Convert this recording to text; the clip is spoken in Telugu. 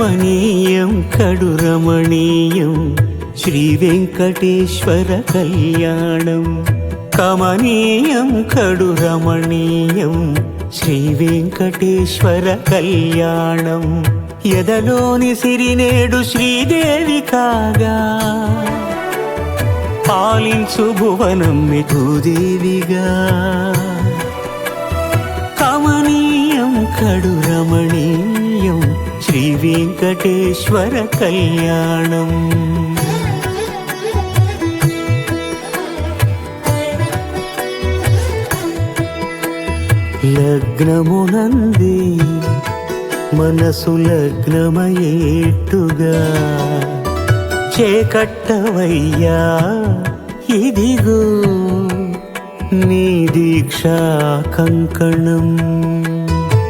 కమనీయం కడు రమణీయం శ్రీ వెంకటేశ్వర కళ్యాణం. కమనీయం కడు రమణీయం శ్రీ వెంకటేశ్వర కళ్యాణం. ఎదలోని సిరినేడు శ్రీదేవి కాగా పాలించు భువనం భూదేవిగా. కమనీయం కడు రమణీయం శ్రీ వెంకటేశ్వర కళ్యాణం. లగ్నమునంది మనసు లగ్నమయేట్టుగా చేకట్టవయ్యా ఇదిగో నీ దీక్షా కంకణం.